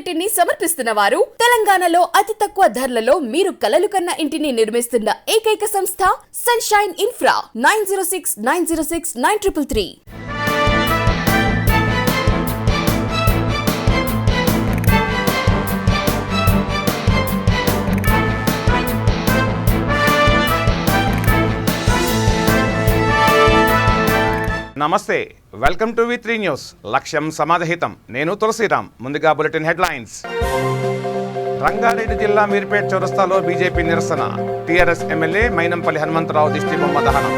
Bulletin ని సమర్పిస్తున్న వారు తెలంగాణలో అతి తక్కువ ధరలలో మీరు కలలు కన్న ఇంటిని నిర్మిస్తున్న ఏకైక సంస్థ సన్షైన్ ఇన్ఫ్రా 9069069333. నమస్తే, వెల్కమ్ టు V3 న్యూస్. లక్ష్యం సమాజహితం. నేను తులసిరామ్. ముందుగా బులెటిన్ హెడ్లైన్స్. రంగారెడ్డి జిల్లా మీర్పేట్ చౌరస్తాలో బీజేపీ నిరసన. టీఆర్ఎస్ ఎమ్మెల్యే మైనంపల్లి హనుమంతరావు దిష్టిబొమ్మ దహనం.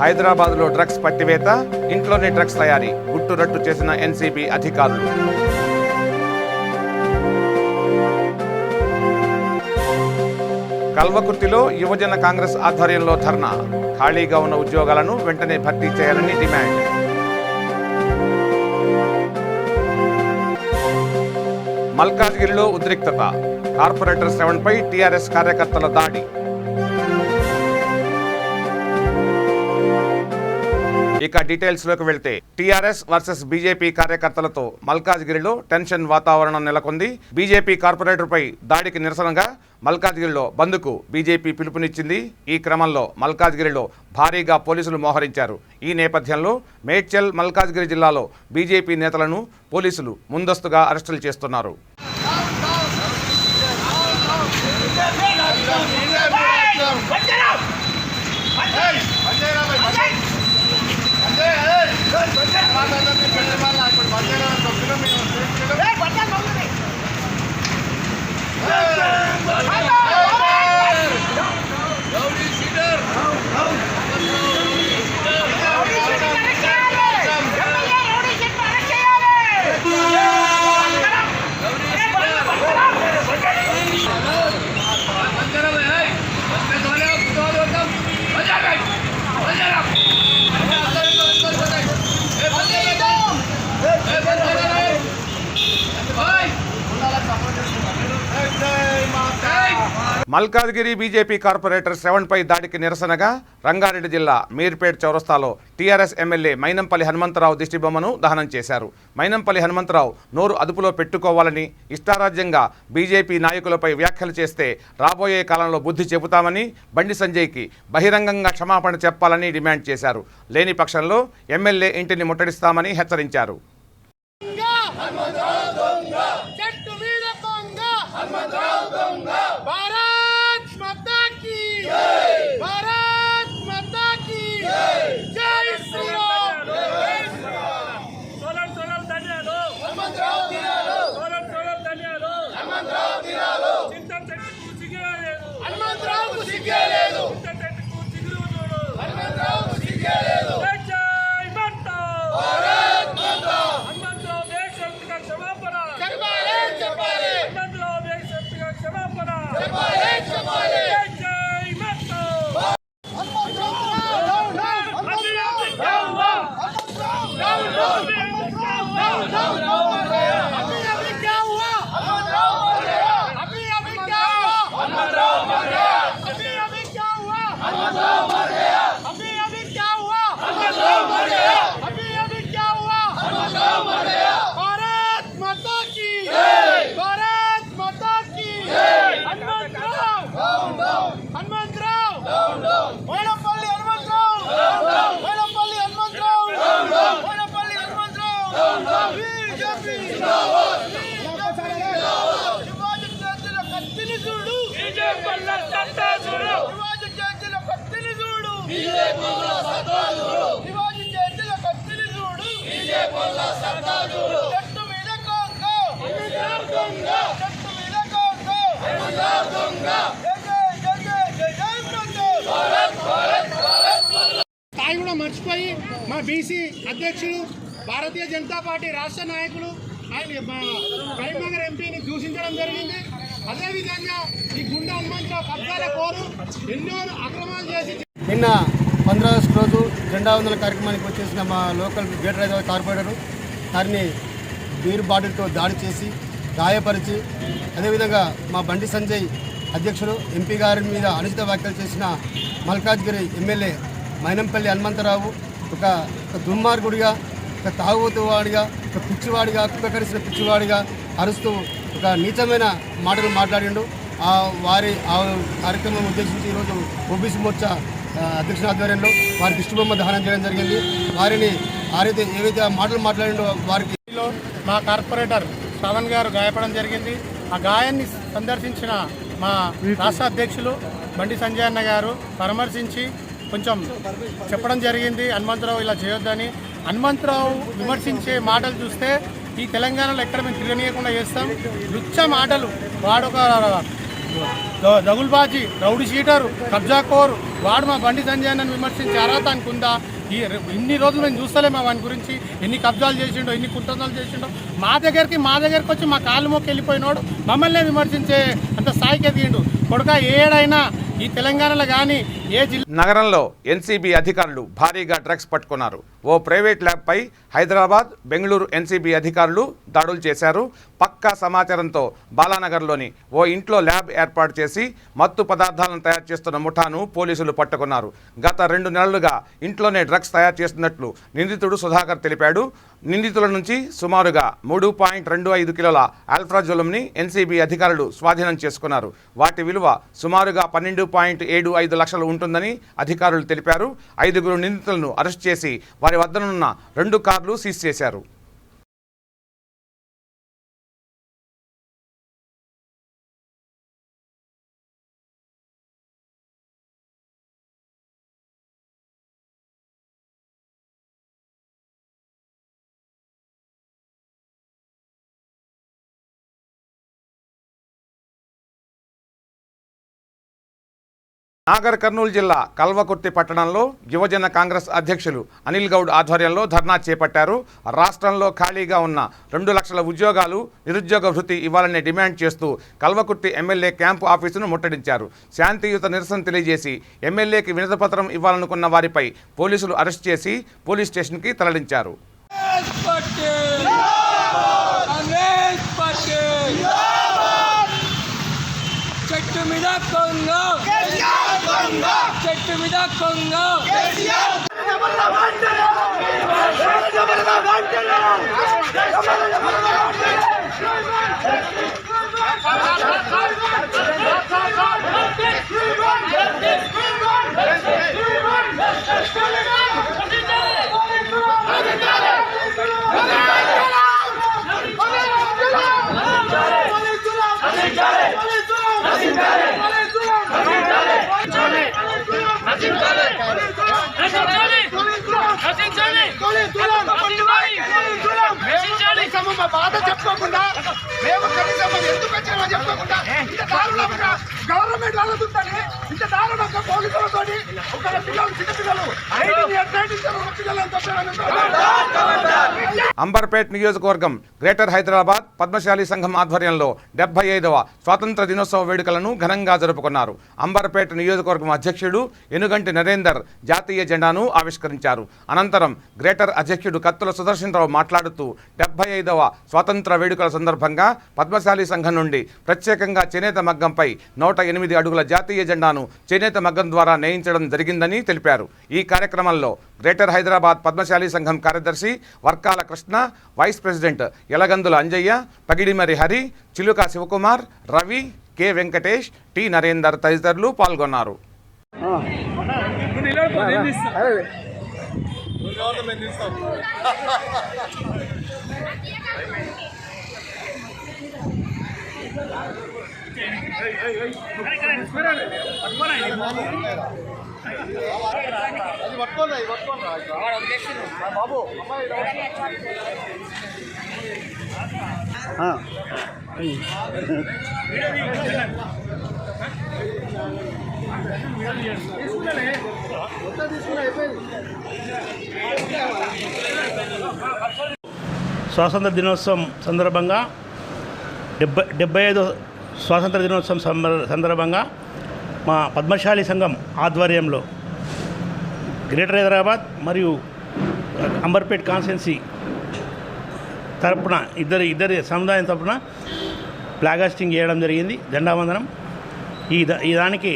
హైదరాబాద్లో డ్రగ్స్ పట్టివేత, ఇంట్లోనే డ్రగ్స్ తయారీ గుట్టురట్టు చేసిన ఎన్సీబీ అధికారులు. కల్వకుర్తిలో యువజన కాంగ్రెస్ ఆధ్వర్యంలో ధర్నా. ఖాళీగా ఉన్న ఉద్యోగాలను వెంటనే భర్తీ చేయాలని డిమాండ్. మల్కాజ్గిరిలో ఉద్రిక్తత. కార్పొరేటర్ శ్రవణ్పై టీఆర్ఎస్ కార్యకర్తల దాడి. ఇక డీటెయిల్స్లోకి వెళ్తే, టీఆర్ఎస్ వర్సెస్ బీజేపీ కార్యకర్తలతో మల్కాజ్గిరిలో టెన్షన్ వాతావరణం నెలకొంది. బీజేపీ కార్పొరేటర్పై దాడికి నిరసనగా మల్కాజ్గిరిలో బంద్కు బీజేపీ పిలుపునిచ్చింది. ఈ క్రమంలో మల్కాజ్గిరిలో భారీగా పోలీసులు మోహరించారు. ఈ నేపథ్యంలో మేడ్చల్, మల్కాజ్గిరి జిల్లాలో బీజేపీ నేతలను పోలీసులు ముందస్తుగా అరెస్టులు చేస్తున్నారు. మల్కాజ్గిరి బీజేపీ కార్పొరేటర్ శ్రవణ్పై దాడికి నిరసనగా రంగారెడ్డి జిల్లా మీర్పేట్ చౌరస్తాలో టీఆర్ఎస్ ఎమ్మెల్యే మైనంపల్లి హనుమంతరావు దిష్టిబొమ్మను దహనం చేశారు. మైనంపల్లి హనుమంతరావు నోరు అదుపులో పెట్టుకోవాలని, ఇష్టారాజ్యంగా బీజేపీ నాయకులపై వ్యాఖ్యలు చేస్తే రాబోయే కాలంలో బుద్ధి చెబుతామని, బండి సంజయ్కి బహిరంగంగా క్షమాపణ చెప్పాలని డిమాండ్ చేశారు. లేని పక్షంలో ఎమ్మెల్యే ఇంటిని ముట్టడిస్తామని హెచ్చరించారు. మర్చిపోయి మా బీసీ అధ్యక్షులు, భారతీయ జనతా పార్టీ రాష్ట్ర నాయకులు ఆయన కరీంనగర్ ఎంపీని దూషించడం జరిగింది. అదేవిధంగా ఈ గుండా హనుమంతరావు కబ్జాల కోరు ఎన్నో అక్రమాలు చేసి నిన్న 15 ఆగస్టు రోజు జెండా వందల కార్యక్రమానికి వచ్చేసిన మా లోకల్ గ్రేటర్ హైదరాబాద్ కార్పొరేటరు వారిని బీరు బాటిల్తో దాడి చేసి గాయపరిచి, అదేవిధంగా మా బండి సంజయ్ అధ్యక్షులు ఎంపీ గారి మీద అనుచిత వ్యాఖ్యలు చేసిన మల్కాజ్గిరి ఎమ్మెల్యే మైనంపల్లి హనుమంతరావు ఒక దుర్మార్గుడిగా ఒక తాగుబోతువాడిగా, ఒక పిచ్చివాడిగా, కుక్క కరిసిన పిచ్చివాడిగా అరుస్తూ ఒక నీచమైన మాటలు మాట్లాడిండు. వారి కార్యక్రమం ఉద్దేశించి ఈరోజు ఓబీసీ మోర్చా అధ్యక్షుల ఆధ్వర్యంలో వారి దిష్టిబొమ్మ దహనం చేయడం జరిగింది. వారిని ఏవైతే మాటలు మాట్లాడిండో వారికి మా కార్పొరేటర్ శ్రవణ్ గారు గాయపడడం జరిగింది. ఆ గాయాన్ని సందర్శించిన మా రాష్ట్ర అధ్యక్షులు బండి సంజయ్ అన్న గారు పరామర్శించి కొంచెం చెప్పడం జరిగింది, హనుమంతరావు ఇలా చేయొద్దని. హనుమంతరావు విమర్శించే మాటలు చూస్తే ఈ తెలంగాణలో ఎక్కడ మేము తిరగనీయకుండా చేస్తాం. లుచ్చ మాటలు, వాడొక దగుల్బాజీ, రౌడీ షీటరు, కబ్జాకోరు, వాడు మా బండి సంజయ్ అన్నను విమర్శించే అర్హత అనుకుందా? ఇన్ని రోజులు మేము చూస్తలేము వాని గురించి, ఎన్ని కబ్జాలు చేసిండో, ఎన్ని కుట్రలు చేసిండో. మా దగ్గరికి వచ్చి మా కాళ్ళు మొక్కి వెళ్ళిపోయినోడు మమ్మల్ని విమర్శించే అంత స్థాయికి ఎదిగిండు. కొడుక ఏడైనా ఈ తెలంగాణలో కానీ ఏ జిల్లా. నగరంలో ఎన్సీబీ అధికారులు భారీగా డ్రగ్స్ పట్టుకున్నారు. ఓ ప్రైవేట్ ల్యాబ్పై హైదరాబాద్, బెంగళూరు ఎన్సీబీ అధికారులు దాడులు చేశారు. పక్కా సమాచారంతో బాలానగర్లోని ఓ ఇంట్లో ల్యాబ్ ఏర్పాటు చేసి మత్తు పదార్థాలను తయారు చేస్తున్న ముఠాను పోలీసులు పట్టుకున్నారు. గత 2 నెలలుగా ఇంట్లోనే డ్రగ్స్ తయారు చేస్తున్నట్లు నిందితుడు సుధాకర్ తెలిపాడు. నిందితుల నుంచి సుమారుగా 3.25 కిలోల ఆల్ఫ్రాజోలంని ఎన్సీబీ అధికారులు స్వాధీనం చేసుకున్నారు. వాటి విలువ సుమారుగా 12.75 లక్షలు ఉంటుందని అధికారులు తెలిపారు. 5 నిందితులను అరెస్ట్ చేసి వారి వద్దనున్న 2 కార్లు సీజ్ చేశారు. నాగర్ కర్నూలు జిల్లా కల్వకుర్తి పట్టణంలో యువజన కాంగ్రెస్ అధ్యక్షులు అనిల్ గౌడ్ ఆధ్వర్యంలో ధర్నా చేపట్టారు. రాష్ట్రంలో ఖాళీగా ఉన్న 2 లక్షల ఉద్యోగాలు, నిరుద్యోగ భృతి ఇవ్వాలని డిమాండ్ చేస్తూ కల్వకుర్తి ఎమ్మెల్యే క్యాంపు ఆఫీసును ముట్టడించారు. శాంతియుత నిరసన తెలియజేసి ఎమ్మెల్యేకి వినతిపత్రం ఇవ్వాలనుకున్న వారిపై పోలీసులు అరెస్ట్ చేసి పోలీస్ స్టేషన్కి తరలించారు. చెట్టు మీద కొంగ, చెట్టు మీద కొంగ. బాధ చెప్పుకోకుండా మేము కనీసం ఎందుకు వచ్చామో చెప్పుకోకుండా ఇంత దారుణంగా గవర్నమెంట్ వాళ్ళతుందని ఇంత దారుణంగా పోలీసులతో ఒక పిల్లలు చిన్న పిల్లలు. అంబర్పేట్ నియోజకవర్గం గ్రేటర్ హైదరాబాద్ పద్మశాలి సంఘం ఆధ్వర్యంలో 75వ స్వాతంత్ర దినోత్సవ వేడుకలను ఘనంగా జరుపుకున్నారు. అంబర్పేట్ నియోజకవర్గం అధ్యక్షుడు ఎనుగంటి నరేందర్ జాతీయ జెండాను ఆవిష్కరించారు. అనంతరం గ్రేటర్ అధ్యక్షుడు కత్తుల సుదర్శన్ రావు మాట్లాడుతూ 75వ స్వాతంత్ర వేడుకల సందర్భంగా పద్మశాలి సంఘం నుండి ప్రత్యేకంగా చేనేత మగ్గంపై 108 అడుగుల జాతీయ జెండాను చేనేత మగ్గం ద్వారా నేయించడం జరిగిందని తెలిపారు. ఈ కార్యక్రమంలో గ్రేటర్ హైదరాబాద్ పద్మశాలి సంఘం కార్యదర్శి వర్కాల కృష్ణ, వైస్ ప్రెసిడెంట్ యలగందుల అంజయ్య, పగిడిమరి హరి, చిలుక శివకుమార్, రవి, కె వెంకటేష్, టి నరేందర్ తదితరులు పాల్గొన్నారు. స్వాతంత్ర దినోత్సవం సందర్భంగా 75వ స్వాతంత్ర దినోత్సవం సందర్భంగా మా పద్మశాలి సంఘం ఆధ్వర్యంలో గ్రేటర్ హైదరాబాద్ మరియు అంబర్పేట్ కాన్స్టిట్యున్సీ తరపున ఇద్దరి సముదాయం తరపున ఫ్లాగ్ హాస్టింగ్ చేయడం జరిగింది, జెండా వందనం. ఈ దానికి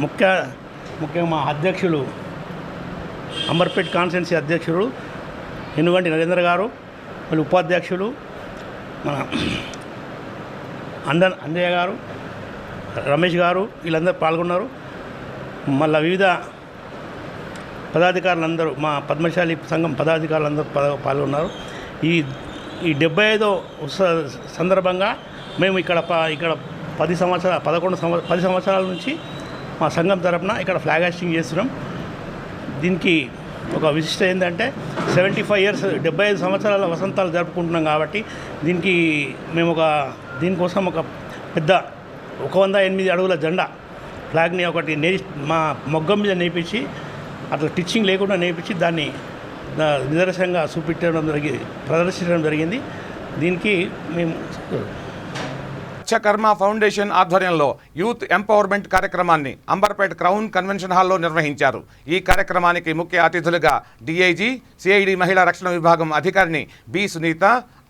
ముఖ్యంగా మా అధ్యక్షులు, అంబర్పేట్ కాన్స్టిట్యున్సీ అధ్యక్షుడు ఎనుగంటి నరేంద్ర గారు, మళ్ళీ ఉపాధ్యక్షులు మన అంజయ్య గారు, రమేష్ గారు, వీళ్ళందరూ పాల్గొన్నారు. మళ్ళీ వివిధ పదాధికారులందరూ, మా పద్మశాలి సంఘం పదాధికారులందరూ పాల్గొన్నారు. ఈ 75వ సందర్భంగా మేము ఇక్కడ 10 సంవత్సరాల నుంచి మా సంఘం తరపున ఇక్కడ ఫ్లాగ్ హాస్టింగ్ చేస్తున్నాం. దీనికి ఒక విశిష్టత ఏంటంటే 75 ఇయర్స్ 75 సంవత్సరాల వసంతాలు జరుపుకుంటున్నాం కాబట్టి మేము దీనికోసం ఒక పెద్ద 108 అడుగుల జెండా ఫ్లాగ్ని ఒకటి మా మొగ్గం మీద నేర్పించి, అట్లా టిచ్చింగ్ లేకుండా నేర్పించి దాన్ని నిదర్శనంగా ప్రదర్శించడం జరిగింది. దీనికి మేము స్వచ్ఛకర్మ ఫౌండేషన్ ఆధ్వర్యంలో యూత్ ఎంపవర్మెంట్ కార్యక్రమాన్ని అంబర్పేట క్రౌన్ కన్వెన్షన్ హాల్లో నిర్వహించారు. ఈ కార్యక్రమానికి ముఖ్య అతిథులుగా డిఐజీ, సిఐడి మహిళా రక్షణ విభాగం అధికారిని బి సునీత,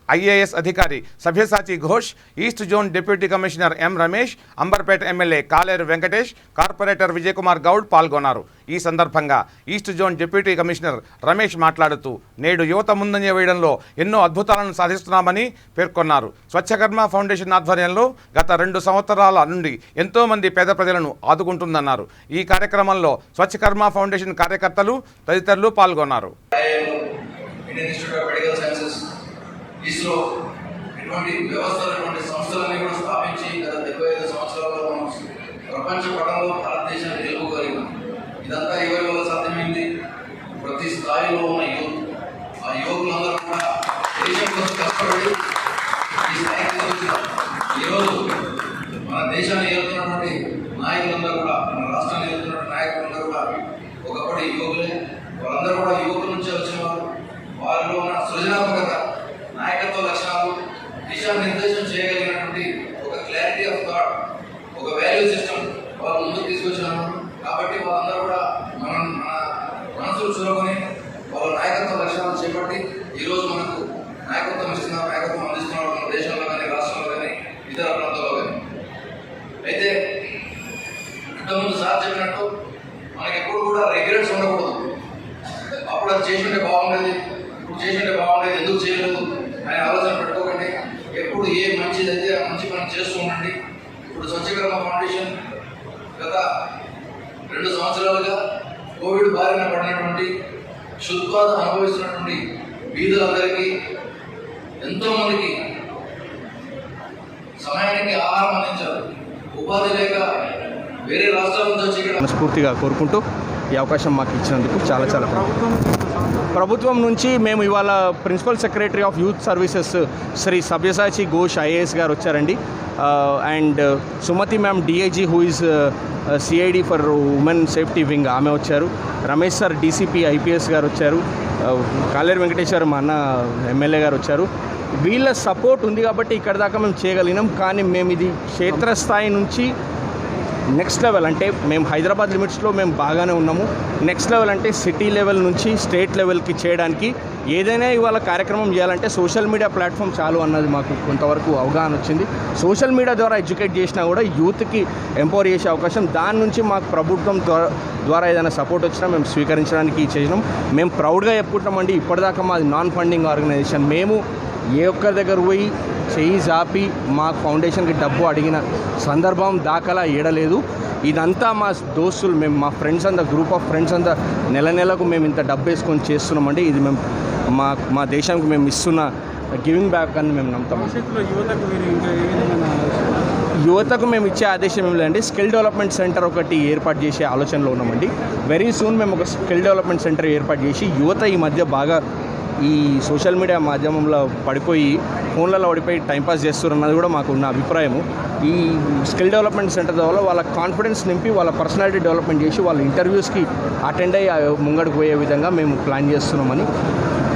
ఐఏఎస్ అధికారి సభ్యసాచి Ghosh, east zone deputy commissioner M Ramesh, Amberpet MLA Kaleru Venkatesh, corporator Vijayakumar Goud పాల్గొన్నారు. ఈ సందర్భంగా east zone deputy commissioner Ramesh మాట్లాడుతూ నేడు యువత ముందంజ వేయడంలో ఎన్నో అద్భుతాలను సాధిస్తున్నామని పేర్కొన్నారు. స్వచ్ఛకర్మ ఫౌండేషన్ ఆధ్వర్యంలో గత 2 సంవత్సరాల నుండి ఎంతోమంది పేద ప్రజలను ఆదుకుంటుందన్నారు. ఈ కార్యక్రమంలో స్వచ్ఛకర్మ ఫౌండేషన్ కార్యకర్తలు తదితరులు పాల్గొన్నారు. ఇస్రో ఇటువంటి వ్యవస్థలు, ఇటువంటి సంస్థలన్నీ కూడా స్థాపించి గత 75 సంవత్సరాల్లో మనం ప్రపంచ పటంలో భారతదేశాన్ని నిలుపుకోగలిగాం. ఇదంతా ఎవరి వల్ల సాధ్యమైంది? ప్రతి స్థాయిలో ఉన్న యువత, ఆ యువకులందరూ కూడా దేశం కోసం కష్టపడి ఈ స్థాయికి తీసుకొచ్చారు. ఈరోజు మన దేశాన్ని ఏలుతున్నటువంటి నాయకులందరూ కూడా, మన రాష్ట్రాన్ని ఏలుతున్నటువంటి నాయకులందరూ కూడా ఒకప్పటి యువకులే. వాళ్ళందరూ కూడా యువకుల నుంచి వచ్చిన వారు. వారిలో ఉన్న సృజనాత్మకత, నాయకత్వ లక్షణాలు, దిశానిర్దేశం చేయగలిగినటువంటి ఒక క్లారిటీ ఆఫ్ థాట్, ఒక వాల్యూ సిస్టమ్ వాళ్ళు ముందుకు తీసుకొచ్చినారు. కాబట్టి వాళ్ళందరూ కూడా మన మనసులు చూరుకొని వాళ్ళ నాయకత్వ లక్షణాలు చేపట్టి ఈరోజు మనకు నాయకత్వం ఇస్తున్నారు, నాయకత్వం అందిస్తున్నారు మన దేశంలో కానీ, రాష్ట్రంలో కానీ, ఇతర ప్రాంతాల్లో కానీ. అయితే ఇంతకుముందు సార్ చెప్పినట్టు మనకి ఎప్పుడు కూడా రిగ్రెట్స్ ఉండకూడదు. అప్పుడు అది చేసింటే బాగుండేది, ఇప్పుడు చేసింటే బాగుండేది, ఎందుకు చేయలేదు అనే ఆలోచన పెట్టుకోకండి. ఎప్పుడు ఏ మంచిదైతే ఆ మంచి పని చేస్తూ ఉండండి. ఇప్పుడు స్వచ్ఛకర్మ ఫౌండేషన్ గత 2 సంవత్సరాలుగా కోవిడ్ బారిన పడినటువంటి, క్షుద్బాధ అనుభవిస్తున్నటువంటి బీదలందరికీ, ఎంతోమందికి సమయానికి ఆహారం అందించారు. ఉపాధి లేక వేరే రాష్ట్రాల నుంచి వచ్చి ఇక్కడ మనస్ఫూర్తిగా కోరుకుంటూ ఈ అవకాశం మాకు ఇచ్చినందుకు చాలా చాలా ప్రభుత్వం నుంచి మేము ఇవాళ principal secretary of youth services Shri సభ్యసాచి ఘోష్ ఐఏఎస్ గారు వచ్చారండి. And Sumathi ma'am DIG who is CID for women safety wing, ఆమె వచ్చారు. రమేష్ సార్ డీసీపీ ఐపీఎస్ గారు వచ్చారు. కాలేరు వెంకటేశ్వర మా అన్న ఎమ్మెల్యే గారు వచ్చారు. వీళ్ళ సపోర్ట్ ఉంది కాబట్టి ఇక్కడ దాకా మేము చేయగలిగినాం. కానీ మేము ఇది క్షేత్రస్థాయి నుంచి నెక్స్ట్ లెవెల్, అంటే మేము హైదరాబాద్ లిమిట్స్లో మేము బాగానే ఉన్నాము. నెక్స్ట్ లెవెల్ అంటే సిటీ లెవెల్ నుంచి స్టేట్ లెవెల్కి చేయడానికి ఏదైనా ఇవాళ కార్యక్రమం చేయాలంటే సోషల్ మీడియా ప్లాట్ఫామ్ చాలు అన్నది మాకు కొంతవరకు అవగాహన వచ్చింది. సోషల్ మీడియా ద్వారా ఎడ్యుకేట్ చేసినా కూడా యూత్కి ఎంపవర్ చేసే అవకాశం, దాని నుంచి మాకు ప్రభుత్వం ద్వారా ఏదైనా సపోర్ట్ వచ్చినా మేము స్వీకరించడానికి చేసినాం. మేము ప్రౌడ్గా చెప్పుకుంటామండి. ఇప్పటిదాకా మాది నాన్ ఫండింగ్ ఆర్గనైజేషన్. మేము ఏ ఒక్కరి దగ్గర పోయి చేయి జాపి మా ఫౌండేషన్కి డబ్బు అడిగిన సందర్భం దాఖలా ఏడలేదు. ఇదంతా మా దోస్తులు, మేము మా ఫ్రెండ్స్ అంతా, గ్రూప్ ఆఫ్ ఫ్రెండ్స్ అంతా నెలకు మేము ఇంత డబ్బు వేసుకొని చేస్తున్నామండి. ఇది మేము మా దేశానికి మేము ఇస్తున్న గివింగ్ బ్యాక్ అని మేము నమ్ముతాం. యువతకు మేము ఇచ్చే ఆదేశం ఏమి లేదండి. స్కిల్ డెవలప్మెంట్ సెంటర్ ఒకటి ఏర్పాటు చేసే ఆలోచనలో ఉన్నామండి. వెరీ సూన్ మేము ఒక స్కిల్ డెవలప్మెంట్ సెంటర్ ఏర్పాటు చేసి, యువత ఈ మధ్య బాగా ఈ సోషల్ మీడియా మాధ్యమంలో పడిపోయి, ఫోన్లలో పడిపోయి టైంపాస్ చేస్తున్నది కూడా మాకు ఉన్న అభిప్రాయము. ఈ స్కిల్ డెవలప్మెంట్ సెంటర్ ద్వారా వాళ్ళ కాన్ఫిడెన్స్ నింపి, వాళ్ళ పర్సనాలిటీ డెవలప్మెంట్ చేసి, వాళ్ళ ఇంటర్వ్యూస్కి అటెండ్ అయ్యి ముంగడికి పోయే విధంగా మేము ప్లాన్ చేస్తున్నామని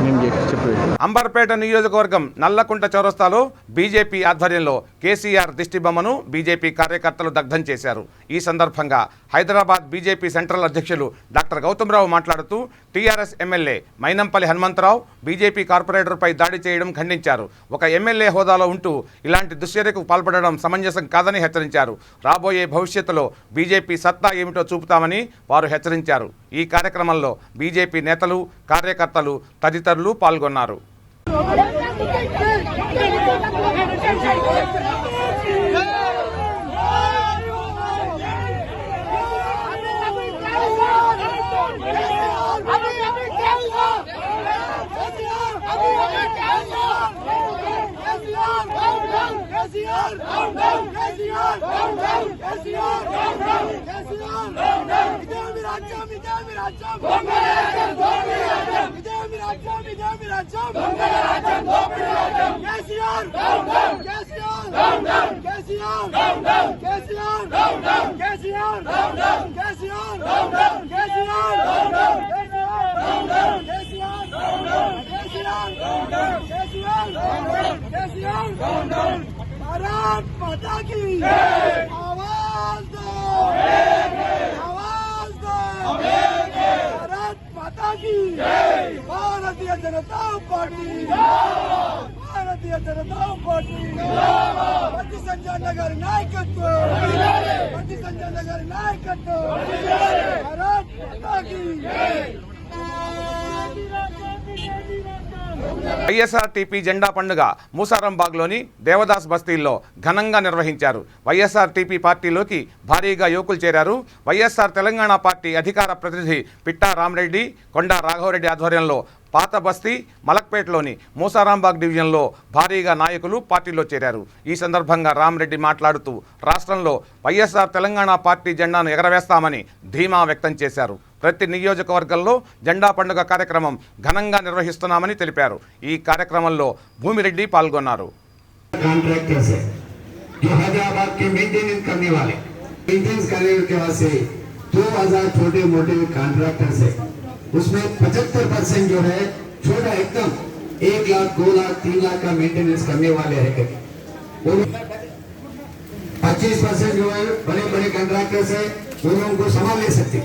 మేము చెప్పేది. అంబర్పేట నియోజకవర్గం నల్లకుంట చౌరస్తాలో బీజేపీ ఆధ్వర్యంలో కేసీఆర్ దిష్టిబొమ్మను బీజేపీ కార్యకర్తలు దగ్ధం చేశారు. ఈ సందర్భంగా హైదరాబాద్ బీజేపీ సెంట్రల్ అధ్యక్షులు డాక్టర్ గౌతమ్రావు మాట్లాడుతూ TRS MLA Mynampally Hanumantharao BJP కార్పొరేటర్పై దాడి చేయడం ఖండించారు. ఒక ఎమ్మెల్యే హోదాలో ఉంటూ ఇలాంటి దుశ్చర్యకు పాల్పడడం సమంజసం కాదని హెచ్చరించారు. రాబోయే భవిష్యత్తులో బీజేపీ సత్తా ఏమిటో చూపుతామని వారు హెచ్చరించారు. ఈ కార్యక్రమంలో బీజేపీ నేతలు, కార్యకర్తలు తదితరులు పాల్గొన్నారు. भारत माता की आवाज दो, आवाज दो, भारत माता की भारतीय जनता पार्टी, भारतीय जनता पार्टी, बंदी संजय नगर नायकत्व, बंदी संजय नगर नायकत्व, भारत माता की వైఎస్ఆర్టీపీ జెండా పండుగ మూసారంబాగ్లోని దేవదాస్ బస్తీల్లో ఘనంగా నిర్వహించారు. వైఎస్ఆర్టీపీ పార్టీలోకి భారీగా యువకులు చేరారు. వైఎస్ఆర్ తెలంగాణ పార్టీ అధికార ప్రతినిధి పిట్టా రామరెడ్డి, కొండా రాఘవరెడ్డి ఆధ్వర్యంలో పాత బస్తీ, మలక్పేటలోని మూసారాంబాగ్ డివిజన్లో భారీగా నాయకులు పార్టీలో చేరారు. ఈ సందర్భంగా రామరెడ్డి మాట్లాడుతూ రాష్ట్రంలో వైఎస్ఆర్ తెలంగాణ పార్టీ జెండాను ఎగరవేస్తామని ధీమా వ్యక్తం చేశారు. ప్రతి నియోజకవర్గంలో జెండా పండుగ కార్యక్రమం ఘనంగా నిర్వహిస్తున్నామని తెలిపారు. ఈ కార్యక్రమంలో భూమిరెడ్డి పాల్గొన్నారు. उसमें 75% जो है छोटा एकदम 1 लाख 2 लाख 3 लाख का मेंटेनेंस करने वाले हैं कभी 25% जो है बड़े बड़े कॉन्ट्रैक्टर्स है वो लोगों को संभाल ले सकते।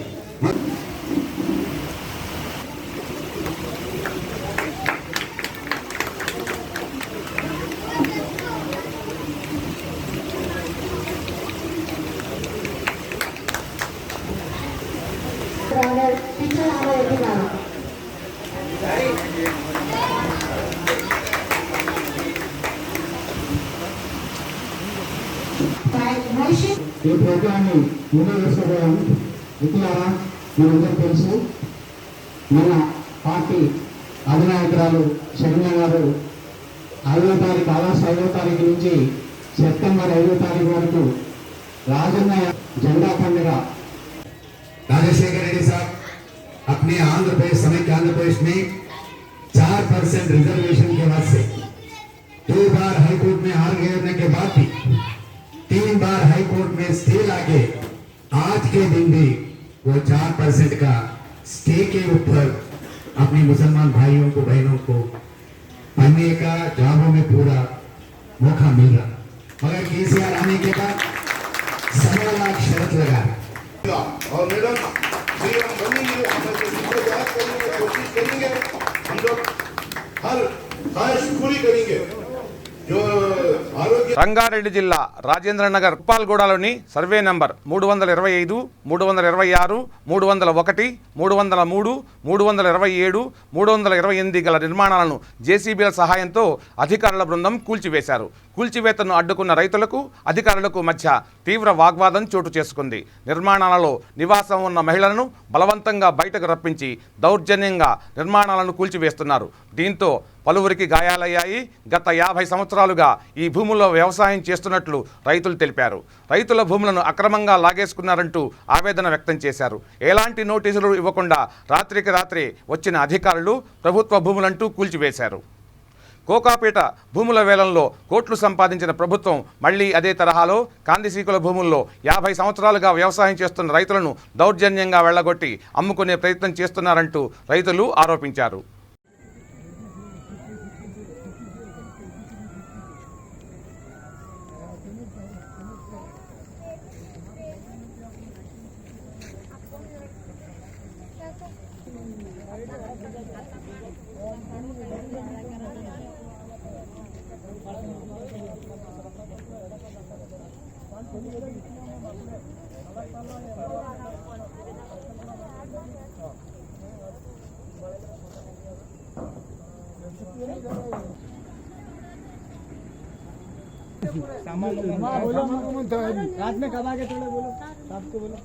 ఈ ప్రోగ్రాన్ని ముందు వేసుకోవడం మిత్రులారా, మనందరూ తెలుసు మన పార్టీ అధినాయకురాలు శరణ్య గారు 5వ తారీఖు ఆగస్టు 5వ తారీఖు నుంచి సెప్టెంబర్ 5వ తారీఖు వరకు రాజన్న జెండా పండుగ राजेश्वर रेड्डी साहब अपने आंध्र प्रदेश समेत आंध्र प्रदेश में 4% रिजर्वेशन के बाद से 2 बार हाईकोर्ट में हार गिरने के बाद भी 3 बार हाईकोर्ट में स्टे लाके आज के दिन भी वो 4% का स्टे के ऊपर अपने मुसलमान भाइयों को बहनों को पढ़ने का जॉबों में पूरा मौका मिल रहा, मगर केसीआर आने के बाद 1.25 लाख शर्त लगा और मैडम हम बनेंगे, कोशिश करेंगे, हम लोग हर ख्वाहिश पूरी करेंगे। जो రంగారెడ్డి జిల్లా రాజేంద్రనగర్ ఉప్పాల్గూడలోని సర్వే నంబర్ 325, 326, 301, 303, 327, 328 గల నిర్మాణాలను జేసీబీల సహాయంతో అధికారుల బృందం కూల్చివేశారు. కూల్చివేతను అడ్డుకున్న రైతులకు అధికారులకు మధ్య తీవ్ర వాగ్వాదం చోటు చేసుకుంది. నిర్మాణాలలో నివాసం ఉన్న మహిళలను బలవంతంగా బయటకు రప్పించి దౌర్జన్యంగా నిర్మాణాలను కూల్చివేస్తున్నారు. దీంతో పలువురికి గాయాలయ్యాయి. గత 50 సంవత్సరాలుగా ఈ భూముల్లో వ్యవసాయం చేస్తున్నట్లు రైతులు తెలిపారు. రైతుల భూములను అక్రమంగా లాగేసుకున్నారంటూ ఆవేదన వ్యక్తం చేశారు. ఎలాంటి నోటీసులు ఇవ్వకుండా రాత్రికి రాత్రి వచ్చిన అధికారులు ప్రభుత్వ భూములంటూ కూల్చివేశారు. కోకాపేట భూముల వేలంలో కోట్లు సంపాదించిన ప్రభుత్వం మళ్లీ అదే తరహాలో కాందిసీకుల భూముల్లో 50 సంవత్సరాలుగా వ్యవసాయం చేస్తున్న రైతులను దౌర్జన్యంగా వెళ్లగొట్టి అమ్ముకునే ప్రయత్నం చేస్తున్నారంటూ రైతులు ఆరోపించారు. रात में कब आके थोड़ा बोलो सबको बोलो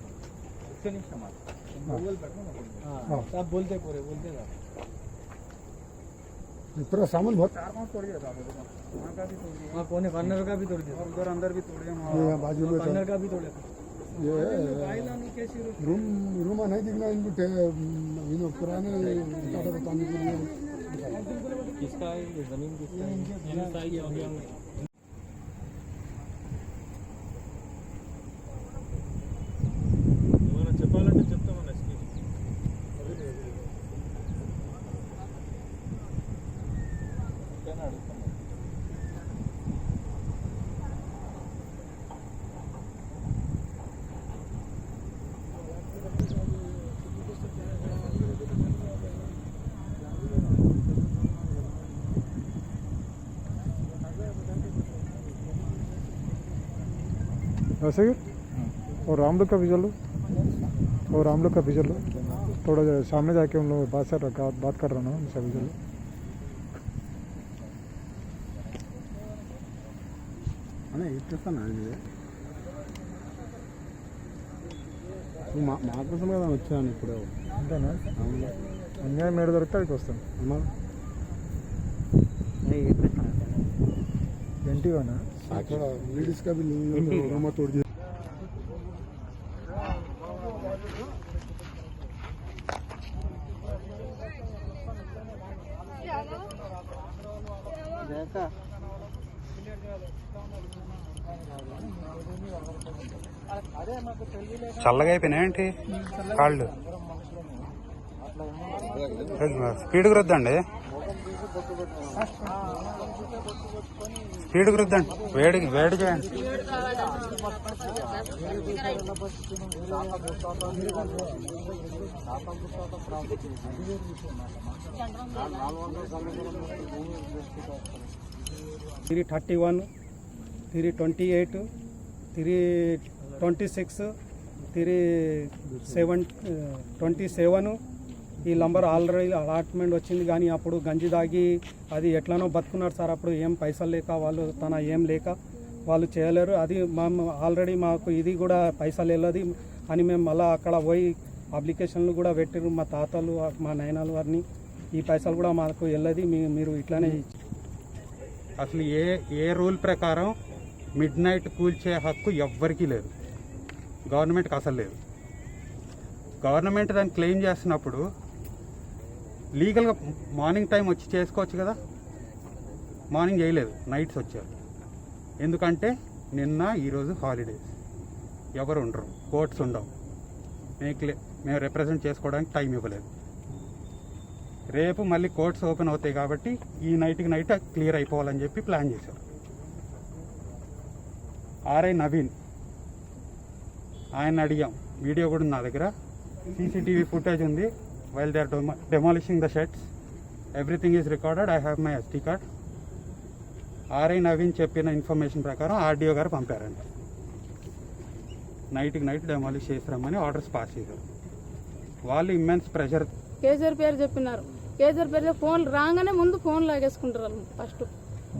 सब बोलते पूरे बोलते पूरा सामान बहुत तोड़ दिया वहाँ कोने कॉर्नर का भी तोड़ दिया उधर अंदर भी तोड़ दिया बाजू में कॉर्नर का भी तोड़ दिया ये रूम नहीं दिखना इनको पुराने बताने के लिए किसका है ये जमीन किसका है చెప్పాలంటే చెప్తామన్నా वैसे और राम लोग का विजुअल लो और राम लोग का विजुअल लो थोड़ा सामने जाके उन लोग बात कर रहा हूँ उनसे विजुअल लो అనే ఇస్తాను మా కోసం కదా వచ్చాను ఇప్పుడు అంతేనా అన్యాయం మేడ దొరికితే అక్కడికి వస్తాను ఏంటివనా అక్కడ లేడీస్ కా రూమ్ తోడు చల్లగా అయిపోయినాయేంటి కాళ్ళు స్పీడ్కి రుద్దండి స్పీడ్కి రుద్దండి వేడి చేయండి త్రీ 31 త్రీ 28 త్రీ 26 త్రీ 27 ఈ నంబర్ ఆల్రెడీ అలాట్మెంట్ వచ్చింది. కానీ అప్పుడు గంజి దాగి అది ఎట్లనో బతుకున్నారు సార్. అప్పుడు ఏం పైసలు లేక వాళ్ళు ఏం లేక వాళ్ళు చేయలేరు. అది ఆల్రెడీ మాకు ఇది కూడా పైసలు వెళ్ళదు అని మేము మళ్ళీ అక్కడ పోయి అప్లికేషన్లు కూడా పెట్టారు. మా తాతలు మా నాయనలు వారిని ఈ పైసలు కూడా మాకు వెళ్ళదు, మీరు ఇట్లానే. అసలు ఏ రూల్ ప్రకారం మిడ్ నైట్ కూల్చే హక్కు ఎవ్వరికీ లేదు, గవర్నమెంట్కి అసలు లేదు. గవర్నమెంట్ దాన్ని క్లెయిమ్ చేస్తున్నప్పుడు లీగల్గా మార్నింగ్ టైం వచ్చి చేసుకోవచ్చు కదా. మార్నింగ్ చేయలేదు, నైట్స్ వచ్చారు. ఎందుకంటే నిన్న ఈరోజు హాలిడేస్, ఎవరు ఉండరు, కోర్ట్స్ ఉండవు, మేము రిప్రజెంట్ చేసుకోవడానికి టైం ఇవ్వలేదు. రేపు మళ్ళీ కోర్ట్స్ ఓపెన్ అవుతాయి కాబట్టి ఈ నైట్కి నైట్ క్లియర్ అయిపోవాలని చెప్పి ప్లాన్ చేశారు. ఆర్ఐ నవీన్ ఆయన అడిగాం, వీడియో కూడా నా దగ్గర, సీసీటీవీ ఫుటేజ్ ఉంది. While they are demolishing the sheds, everything is recorded. I have my ST card. RI Naveen చెప్పిన ఇన్ఫర్మేషన్ ప్రకారం ఆర్డీఓ గారు పంపారండి, నైట్కి నైట్ డెమాలిష్ చేసిరమ్మని ఆర్డర్స్ పాస్ చేశారు. వాళ్ళు ఇమ్మెన్స్ ప్రెషర్. కేసీఆర్ పేరు చెప్పినారు. కేసీఆర్ పేరు ఫోన్ రాగానే ముందు ఫోన్ లాగేసుకుంటారు వాళ్ళు. ఫస్ట్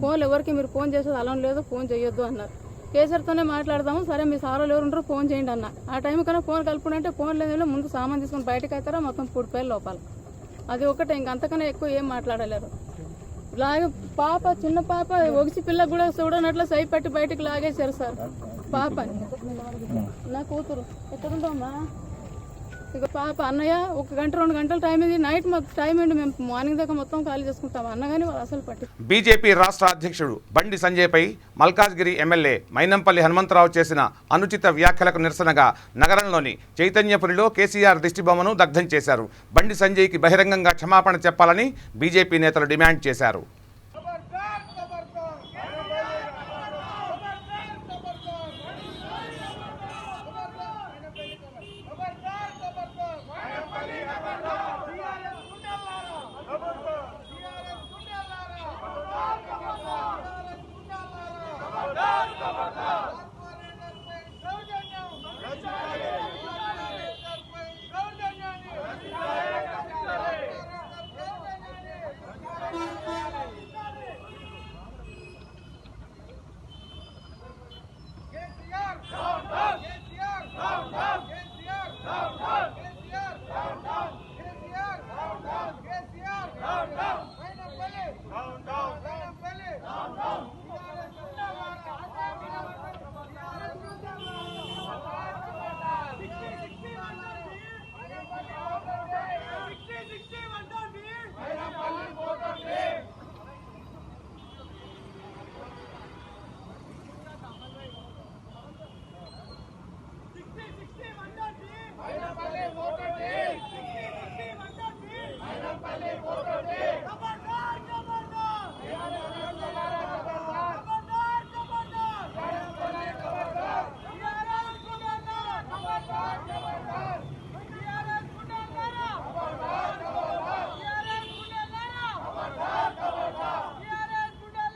ఫోన్లు ఎవరికి మీరు ఫోన్ చేసేది అలా లేదు, ఫోన్ చేయొద్దు అన్నారు. కేసీఆర్తోనే మాట్లాడదాము, సరే మీ సార్ వాళ్ళు ఎవరు ఉంటారో ఫోన్ చేయండి అన్న. ఆ టైం కన్నా ఫోన్ కలుపుకుంటే ఫోన్ లేదు, ముందు సామాన్ తీసుకుని బయటకు అవుతారా మొత్తం 3 పేర్లు లోపాలి. అది ఒకటే, ఇంకంతకన్నా ఎక్కువ ఏం మాట్లాడలేరు. లాగే పాప, చిన్న పాప ఒగిసి పిల్ల కూడా చూడనట్లు సై పట్టి బయటకు లాగేశారు సార్. పాప నా కూతురు ఎక్కడుంటామా, ఇక పాప అన్నయ్య 1 గంట 2 గంటల టైం ఇది, నైట్ మాకు టైం ఏంటి, మేము మార్నింగ్ దాకా మొత్తం ఖాళీ చేసుకుంటాం అన్న. కానీ వాళ్ళు అసలు పట్టి. బీజేపీ రాష్ట్ర అధ్యక్షుడు బండి సంజయ్పై మల్కాజ్గిరి ఎమ్మెల్యే మైనంపల్లి హనుమంతరావు చేసిన అనుచిత వ్యాఖ్యలకు నిరసనగా నగరంలోని చైతన్యపురిలో కేసీఆర్ దిష్టిబొమ్మను దగ్ధం చేశారు. బండి సంజయ్కి బహిరంగంగా క్షమాపణ చెప్పాలని బీజేపీ నేతలు డిమాండ్ చేశారు.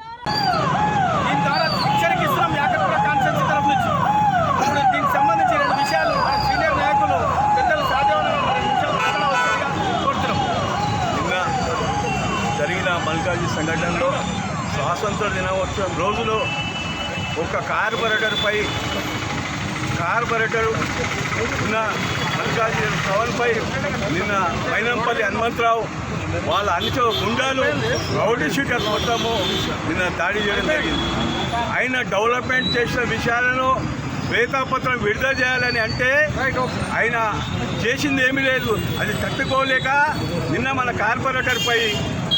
దీని ద్వారా హెచ్చరికిస్తున్నాం యాకత్పుర కాన్ఫరెన్స్ తరఫు నుంచి. ఇప్పుడు దీనికి సంబంధించి 2 విషయాలు మన సీనియర్ నాయకులు పెద్దలు సాధ్యమైన 2 నిమిషాలు మాట్లాడవలసిందిగా కోరుతున్నాం. నిన్న జరిగిన మల్కాజీ సంఘటనలో స్వాతంత్ర దినోత్సవం రోజులో ఒక కార్పొరేటర్ ఉన్న మల్కాజీ టవల్పై నిన్న మైనంపల్లి హనుమంతరావు వాళ్ళ అనుచ గుండాలు రౌడీ షీటర్స్ మొత్తము నిన్న దాడి చేయడం జరిగింది. ఆయన డెవలప్మెంట్ చేసిన విషయాలను శ్వేతపత్రం విడుదల చేయాలని అంటే ఆయన చేసింది ఏమీ లేదు. అది తట్టుకోలేక నిన్న మన కార్పొరేటర్పై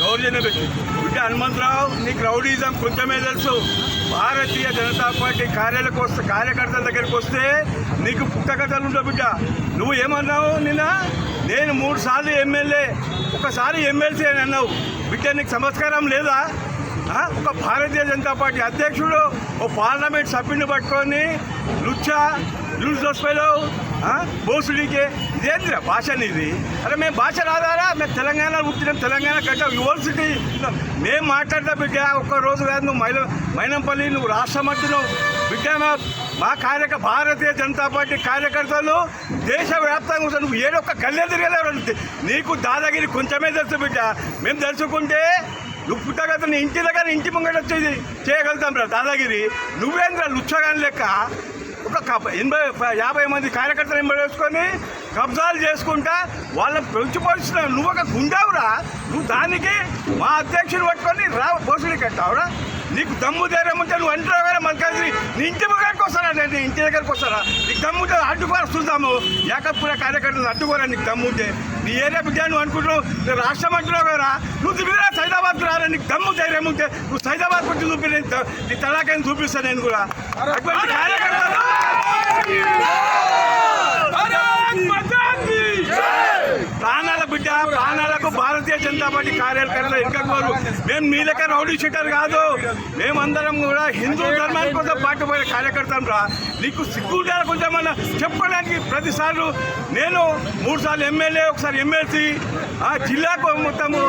దౌర్జన్యం పెట్టి బిడ్డ హనుమంతరావు, నీకు రౌడీజం కొంచెమే తెలుసు. భారతీయ జనతా పార్టీ కార్యకర్తల దగ్గరికి వస్తే నీకు పుట్టకథలు ఉండవు బిడ్డ. నువ్వు ఏమన్నావు నిన్న? నేను 3 సార్లు ఎమ్మెల్యే, ఒకసారి ఎమ్మెల్సీ అని అన్నావు బిడ్డ. నీకు సంస్కారం లేదా? ఒక భారతీయ జనతా పార్టీ అధ్యక్షుడు ఓ పార్లమెంట్ సభ్యుని పట్టుకొని లూజ్ దోసిపోయావు బోసుడికే. ఇదేంద్ర భాష నీది? అరే మేము భాష రాదారా? మేము తెలంగాణ పుట్టినాం, తెలంగాణ కట్టాం, యూనివర్సిటీ మేము మాట్లాడతా బిడ్డ. ఒక్కరోజు కాదు, నువ్వు మైనంపల్లి నువ్వు రాష్ట్రం అంటున్నావు బిడ్డ. మా భారతీయ జనతా పార్టీ కార్యకర్తలు దేశవ్యాప్తంగా నువ్వు ఏడొక్క గల్లె తిరగలేవు. నీకు దాదాగిరి కొంచెమే తెలుసు బిడ్డ. మేము తెలుసుకుంటే నువ్వు పుట్టగత నీ ఇంటి దగ్గర ఇంటి ముంగట వచ్చేది చేయగలుగుతాం రా దాదాగిరి. నువ్వేంద్ర లుచ్చగాని లెక్క ఒక 50 మంది కార్యకర్తలు ఎంబడేసుకొని కబ్జాలు చేసుకుంటా వాళ్ళని పెంచిపోతున్నావు. నువ్వు ఒక గుండావురా. నువ్వు దానికి మా అధ్యక్షుని పట్టుకొని బోసుడి కట్టావురా. నీకు దమ్ము ధైర్యం ఉంటే నువ్వు అంటున్నావు కదా మల్కాజ్గిరి నీ ఇంటి దగ్గరికి వస్తారా? నేను ఇంటి దగ్గరికి వస్తారా? నీకు దమ్ము ఉంటే అడ్డుకోరా చూద్దాము. యాకత్పుర కార్యకర్తలు అడ్డుకోరా నీకు దమ్ము ఉంటే. నీ ఏరియా బిడ్డ నువ్వు అనుకుంటున్నావు, నేను రాష్ట్రం అంటున్నావు కదా. నువ్వు దిగిరా సైదాబాద్ రారా. నీకు దమ్ము ధైర్యం ఉంటే నువ్వు సైదాబాద్ వచ్చి చూపి నీ తలాకాయని చూపిస్తాను నేను కూడా. అటువంటి కార్యకర్తలు ప్రాణాల బిడ్డ, ప్రాణాలకు భారతీయ జనతా పార్టీ కార్యకర్తలు ఎన్నుకోరు. మేము మీ లెక్క రౌడీ షీటర్ కాదు. మేమందరం కూడా హిందూ ధర్మానికి కోసం పాటుపోయే కార్యకర్తలు రా. నీకు సిగ్గుండాలి కొంచెమన్నా చెప్పడానికి. ప్రతిసార్లు నేను 3 సార్లు ఎమ్మెల్యే, ఒకసారి ఎమ్మెల్సీ, జిల్లాకు మొత్తము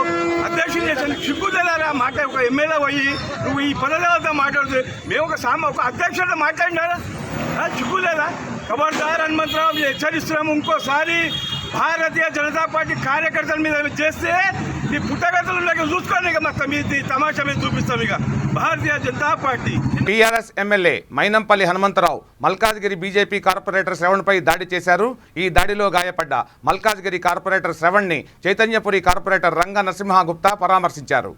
అధ్యక్షులు చేశాను. సిగ్గుదలారా మాట. ఒక ఎమ్మెల్యే పోయి నువ్వు ఈ పదవులతో మాట్లాడుతుంది. మేము ఒక అధ్యక్షులతో మాట్లాడినారా? సిగ్గులేదా? ఖబర్దార్ హనుమంతరావు హెచ్చరిస్తున్నాము. ఇంకోసారి భారతీయ జనతా పార్టీ కార్యకర్తల మీద చేస్తే నీ పుట్టగతులు చూసుకోండి. ఇక మొత్తం మీ తమాషా మీద చూపిస్తాం. ఇక Bharatiya Janata party TRS MLA Mynampally Hanumantharao Malkajgiri BJP corporator శ్రవణ్పై దాడి చేశారు. ఈ దాడిలో గాయపడ్డ మల్కాజ్గిరి కార్పొరేటర్ శ్రవణ్ని చైతన్యపురి కార్పొరేటర్ రంగా నరసింహగుప్తా పరామర్శించారు.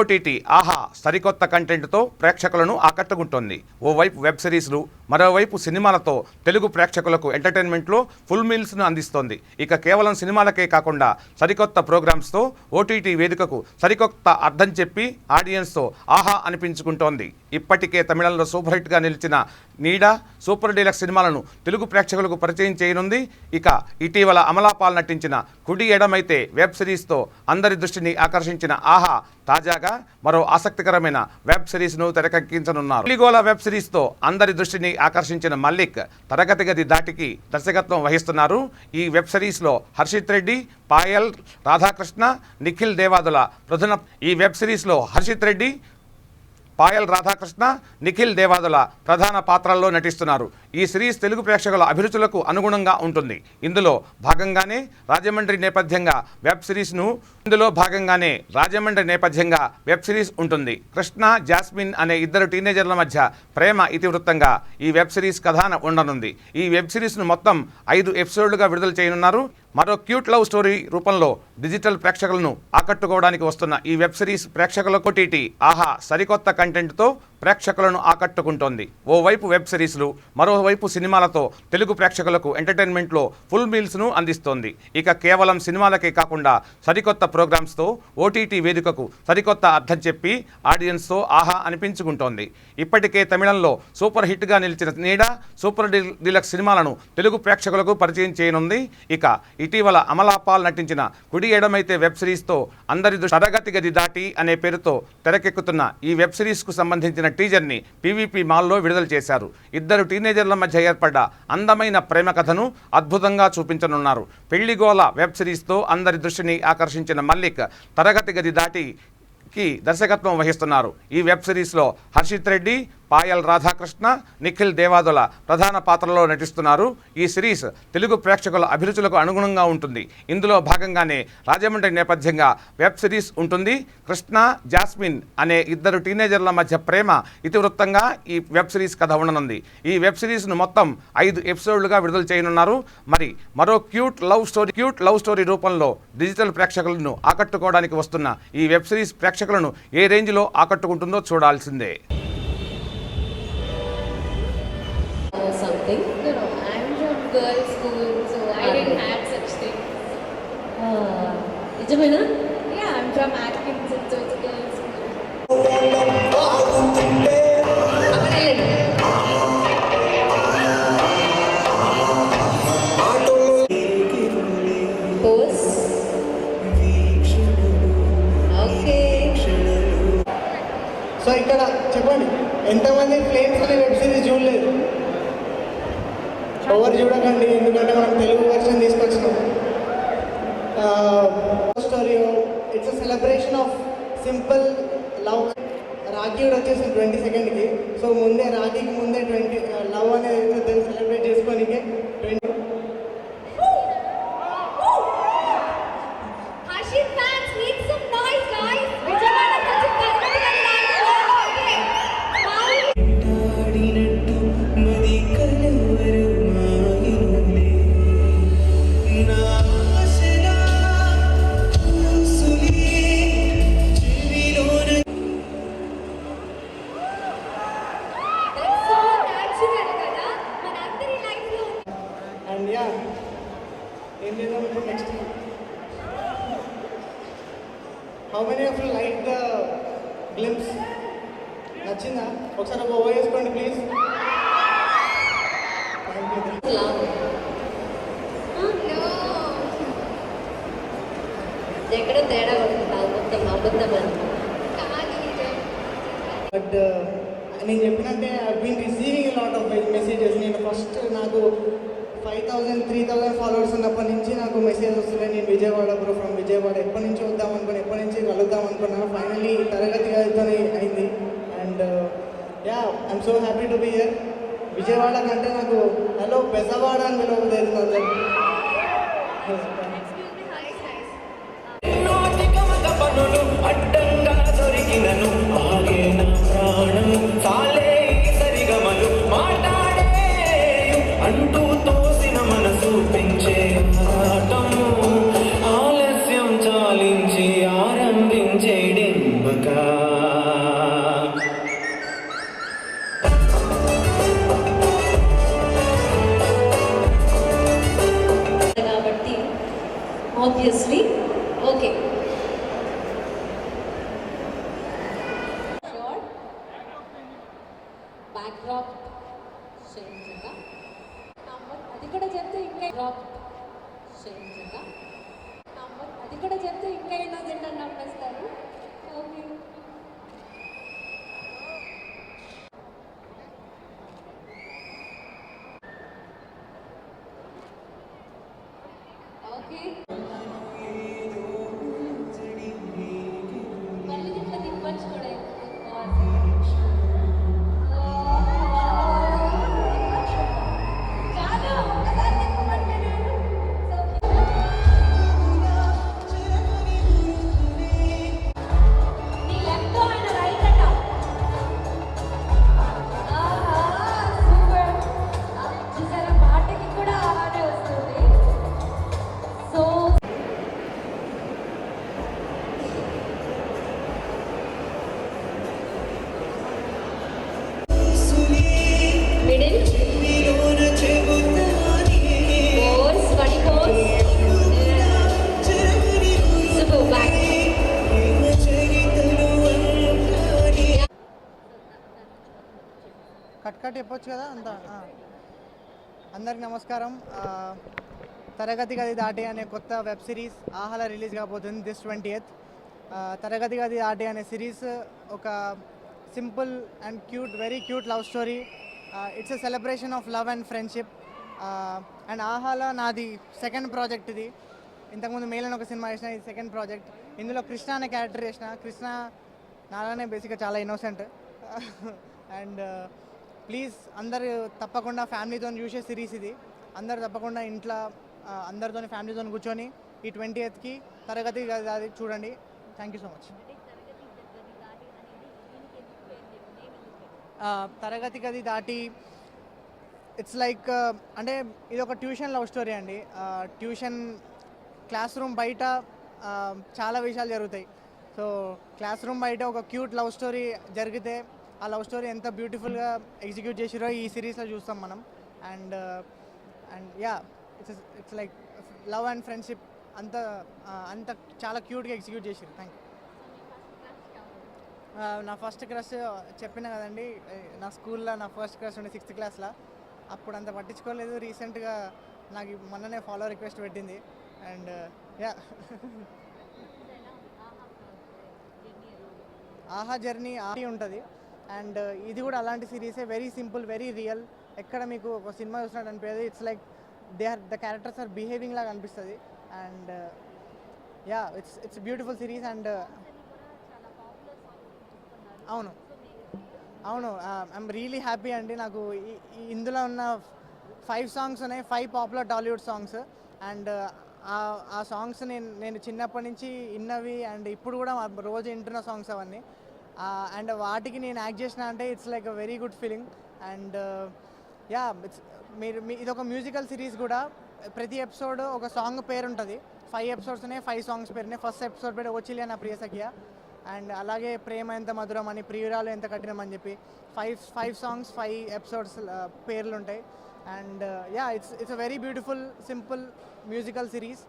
ఓటీటీ ఆహా సరికొత్త కంటెంట్తో ప్రేక్షకులను ఆకట్టుకుంటోంది. ఓవైపు వెబ్ సిరీస్లు, మరోవైపు సినిమాలతో తెలుగు ప్రేక్షకులకు ఎంటర్టైన్మెంట్లో ఫుల్ మీల్స్ను అందిస్తోంది. ఇక కేవలం సినిమాలకే కాకుండా సరికొత్త ప్రోగ్రామ్స్తో ఓటీటీ వేదికకు సరికొత్త అర్థం చెప్పి ఆడియన్స్తో ఆహా అనిపించుకుంటోంది. ఇప్పటికే తమిళంలో సూపర్ హిట్గా నిలిచిన నీడ, సూపర్ డీలక్స్ సినిమాలను తెలుగు ప్రేక్షకులకు పరిచయం చేయనుంది. ఇక ఇటీవల అమలాపాల్ నటించిన కుడి ఎడమైతే వెబ్ సిరీస్తో అందరి దృష్టిని ఆకర్షించిన ఆహా తాజాగా మరో ఆసక్తికరమైన వెబ్ సిరీస్ను తెరకెక్కించనున్నారు. పులిగోల వెబ్ సిరీస్తో అందరి దృష్టిని ఆకర్షించిన మల్లిక్ తరగతి గది దాటికి దర్శకత్వం వహిస్తున్నారు. ఈ వెబ్ సిరీస్లో హర్షిత్ రెడ్డి, పాయల్ రాధాకృష్ణ, నిఖిల్ దేవాదుల ఈ వెబ్ సిరీస్లో హర్షిత్ రెడ్డి, పాయల్ రాధాకృష్ణ, నిఖిల్ దేవాదుల ప్రధాన పాత్రల్లో నటిస్తున్నారు. ఈ సిరీస్ తెలుగు ప్రేక్షకుల అభిరుచులకు అనుగుణంగా ఉంటుంది. ఇందులో భాగంగానే రాజమండ్రి నేపథ్యంగా వెబ్ సిరీస్ ఉంటుంది. కృష్ణ, జాస్మిన్ అనే ఇద్దరు టీనేజర్ల మధ్య ప్రేమ ఇతివృత్తంగా ఈ వెబ్ సిరీస్ కథాన ఉండనుంది. ఈ వెబ్ సిరీస్ను మొత్తం 5 ఎపిసోడ్లుగా విడుదల చేయనున్నారు. మరో క్యూట్ లవ్ స్టోరీ రూపంలో డిజిటల్ ప్రేక్షకులను ఆకట్టుకోవడానికి వస్తున్న ఈ వెబ్ సిరీస్ ప్రేక్షకులకు ఓటీటీ ఆహా సరికొత్త కంటెంట్తో ప్రేక్షకులను ఆకట్టుకుంటోంది. ఓవైపు వెబ్ సిరీస్లు, మరోవైపు సినిమాలతో తెలుగు ప్రేక్షకులకు ఎంటర్టైన్మెంట్లో ఫుల్ మీల్స్ను అందిస్తోంది. ఇక కేవలం సినిమాలకే కాకుండా సరికొత్త ప్రోగ్రామ్స్తో ఓటీటీ వేదికకు సరికొత్త అర్థం చెప్పి ఆడియన్స్తో ఆహా అనిపించుకుంటోంది. ఇప్పటికే తమిళంలో సూపర్ హిట్గా నిలిచిన నీడ, సూపర్ డీలక్స్ సినిమాలను తెలుగు ప్రేక్షకులకు పరిచయం చేయనుంది. ఇక ఇటీవల అమలాపాల్ నటించిన కుడి ఎడమైతే వెబ్ సిరీస్తో అందరి తరగతి గది దాటి అనే పేరుతో తెరకెక్కుతున్న ఈ వెబ్ సిరీస్కు సంబంధించిన టీజర్ని పీవీపీ మాల్లో విడుదల చేశారు. ఇద్దరు టీనేజర్ల మధ్య ఏర్పడ్డ అందమైన ప్రేమ కథను అద్భుతంగా చూపించనున్నారు. పెళ్లిగోల వెబ్ సిరీస్తో అందరి దృష్టిని ఆకర్షించిన మల్లిక్ తరగతి గది దాటికి దర్శకత్వం వహిస్తున్నారు. ఈ వెబ్ సిరీస్లో హర్షిత్ రెడ్డి, పాయల్ రాధాకృష్ణ, నిఖిల్ దేవాదుల ప్రధాన పాత్రలో నటిస్తున్నారు. ఈ సిరీస్ తెలుగు ప్రేక్షకుల అభిరుచులకు అనుగుణంగా ఉంటుంది. ఇందులో భాగంగానే రాజమండ్రి నేపథ్యంగా వెబ్ సిరీస్ ఉంటుంది. కృష్ణ, జాస్మిన్ అనే ఇద్దరు టీనేజర్ల మధ్య ప్రేమ ఇతివృత్తంగా ఈ వెబ్ సిరీస్ కథ ఉండనుంది. ఈ వెబ్ సిరీస్ను మొత్తం 5 ఎపిసోడ్లుగా విడుదల చేయనున్నారు. మరి మరో క్యూట్ లవ్ స్టోరీ రూపంలో డిజిటల్ ప్రేక్షకులను ఆకట్టుకోవడానికి వస్తున్న ఈ వెబ్ సిరీస్ ప్రేక్షకులను ఏ రేంజ్లో ఆకట్టుకుంటుందో చూడాల్సిందే. Something? No, I'm from girls' school, so I didn't have such things. Nijamena? Yeah, I'm from Atkins, so it's a girls' school. Pose. Okay. So ఇక్కడ చెప్పండి, ఎంతమంది ఫ్లేమ్స్ అనే వెబ్ సిరీస్ చూడలేదు? ఎవరు చూడకండి, ఎందుకంటే మనం తెలుగు వర్షన్ తీసుకొచ్చినాం. Story it's a celebration of simple love. Rakhi కూడా వచ్చేసి 22nd, సో ముందే రాఖీకి ముందే లవ్ అనేది సెలబ్రేట్ చేసుకోనికి next. How many of you like the glimpse? నచ్చిందా? ఒకసారి ఒక ఓవర్ వేసుకోండి ప్లీజ్. ఎక్కడ తేడా కొడుతుంది అబద్ధం బట్ నేను చెప్పినట్టే I been receiving lot of messages. నేను ఫస్ట్ నాకు 5,000-3,000 ఫాలోవర్స్ ఉన్నప్పటి నుంచి నాకు మెసేజ్ వస్తున్నాయి. నేను విజయవాడ ఫ్రమ్ విజయవాడ ఎప్పటి నుంచి వద్దాం అనుకున్నా, ఎప్పటి నుంచి కలుద్దాం అనుకున్నా. ఫైనల్లీ తరగతి గదితోనే అయింది. And ya I'm so happy to be here. Vijayawada కంటే నాకు హలో బెజవాడ అని పిలవలేదు అందరూ. అడ్డంగా దొరికినను ఆగే నా ప్రాణం చాలే సరిగమలు మాట్లాడే అంటూ తోసిన మనసు పెంచే ఆటం ఆలస్యం చాలించి ఆరంభించే డెంబక obviously. Okay. Sure. Backdrop. చేయించగా. అది కూడా చెప్తే ఇంకా డ్రాప్ చేయించగా. అది కూడా చెప్తే ఇంకా ఏదో జెండర్ నమ్మేస్తారు. ఓకే. ఓకే. మళ్ళీ ఇట్లా తిప్పచ్చు కూడా కట్ చెప్పొచ్చు కదా అంతా. అందరికి నమస్కారం. తరగతి గది దాటి అనే కొత్త వెబ్ సిరీస్ ఆహాలో రిలీజ్ కాబోతుంది this 20th. తరగతి గది దాటి అనే సిరీస్ ఒక simple and cute, very cute love story. It's a celebration of love and friendship. And ఆహాలో నాది సెకండ్ ప్రాజెక్ట్ ఇది. ఇంతకుముందు మేలని ఒక సినిమా చేసిన, ఇది సెకండ్ ప్రాజెక్ట్. ఇందులో కృష్ణ అనే క్యారెక్టర్ చేసిన. కృష్ణ నాలానే బేసిక్గా చాలా ఇన్నోసెంట్. అండ్ ప్లీజ్ అందరు తప్పకుండా ఫ్యామిలీతో చూసే సిరీస్ ఇది. అందరు తప్పకుండా ఇంట్లో అందరితో ఫ్యామిలీతో కూర్చొని ఈ 20th తరగతి గది చూడండి. Thank you so much. తరగతి గది దాటి ఇట్స్ లైక్ అంటే ఇది ఒక ట్యూషన్ లవ్ స్టోరీ అండి. ట్యూషన్ క్లాస్ రూమ్ బయట చాలా విషయాలు జరుగుతాయి. సో క్లాస్ రూమ్ బయట ఒక క్యూట్ లవ్ స్టోరీ జరిగితే ఆ లవ్ స్టోరీ ఎంత బ్యూటిఫుల్గా ఎగ్జిక్యూట్ చేసిరో ఈ సిరీస్లో చూస్తాం మనం. And yeah it's like love and friendship అంత చాలా క్యూట్గా ఎగ్జిక్యూట్ చేసిరు. Thank you. నా ఫస్ట్ క్రష్ చెప్పిన కదండి, నా స్కూల్లో నా ఫస్ట్ క్రష్ ఉండే 6th క్లాస్లో. అప్పుడు అంత పట్టించుకోలేదు. రీసెంట్గా నాకు మొన్ననే ఫాలో రిక్వెస్ట్ పెట్టింది. అండ్ యా ఆహా జర్నీ ఉంటుంది. అండ్ ఇది కూడా అలాంటి సిరీసే. Very simple, very real. ఎక్కడ మీకు ఒక సినిమా చూసినట్టు అనిపించదు. It's like the characters are behaving లాగా అనిపిస్తుంది. And yeah it's beautiful series. And అవును ఐఎమ్ రియలీ హ్యాపీ అండి. నాకు ఇందులో ఉన్న 5 సాంగ్స్ ఉన్నాయి, 5 పాపులర్ టాలీవుడ్ సాంగ్స్. అండ్ ఆ సాంగ్స్ నేను చిన్నప్పటి నుంచి విన్నవి అండ్ ఇప్పుడు కూడా రోజు వింటున్న సాంగ్స్ అవన్నీ. అండ్ వాటికి నేను యాక్ట్ చేసిన అంటే it's like a very good feeling. And yeah ఇది ఒక మ్యూజికల్ సిరీస్ కూడా. ప్రతి ఎపిసోడ్ ఒక సాంగ్ పేరు ఉంటుంది. 5 ఎపిసోడ్స్ ఉన్నాయి, 5 సాంగ్స్ పేరున్నాయి. ఫస్ట్ ఎపిసోడ్ పేరు ఓచిలియా నా ప్రియ సఖియా. అండ్ అలాగే ప్రేమ ఎంత మధురం అని, ప్రియురాలు ఎంత కఠినం అని చెప్పి 5 సాంగ్స్ 5 ఎపిసోడ్స్ పేర్లు ఉంటాయి. And yeah it's a very beautiful simple musical series.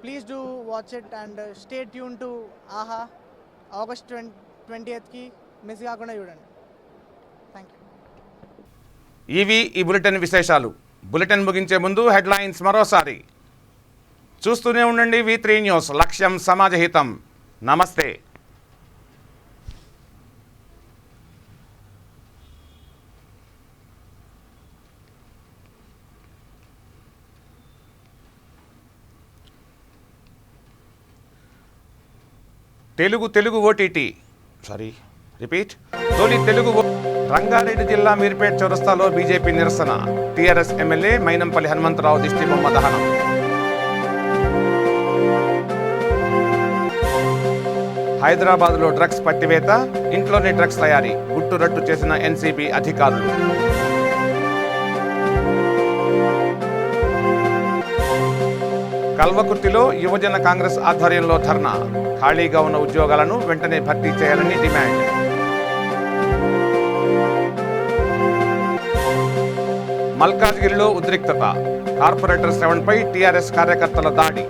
Please do watch it and stay tune to ఆహా. August 20th మిస్ కాకుండా చూడండి. Thank you. ఇవి ఈ బులెటిన్ విశేషాలు. బులెటిన్ ముగించే ముందు హెడ్లైన్స్ మరోసారి. చూస్తూనే ఉండండి V3 న్యూస్. లక్ష్యం సమాజహితం. నమస్తే. తెలుగు ఓటీటీ తొలి తెలుగు రంగారెడ్డి జిల్లా మీర్పేట్ చౌరస్తాలో బీజేపీ నిరసన. టీఆర్ఎస్ ఎమ్మెల్యే మైనంపల్లి హనుమంతరావు దిష్టిబొమ్మ దహనం. హైదరాబాద్లో డ్రగ్స్ పట్టివేత, ఇంట్లోనే డ్రగ్స్ తయారీ గుట్టురట్టు చేసిన ఎన్సీబీ అధికారులు. కల్వకుర్తిలో యువజన కాంగ్రెస్ ఆధ్వర్యంలో ధర్నా. ఖాళీగా ఉన్న ఉద్యోగాలను వెంటనే భర్తీ చేయాలని డిమాండ్. మల్కాజ్గిరిలో ఉద్రిక్తత. కార్పొరేటర్ 7పై టీఆర్ఎస్ కార్యకర్తల దాడి.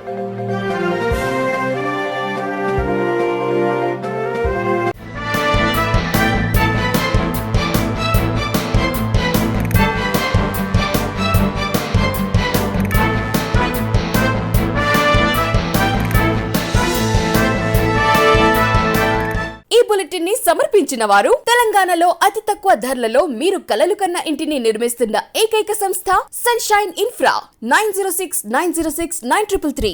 మెట్టిని సమర్పించిన వారు తెలంగాణలో అతి తక్కువ ధరలలో మీరు కలలు కన్న ఇంటిని నిర్మిస్తున్న ఏకైక సంస్థ సన్షైన్ ఇన్ఫ్రా 9069069333.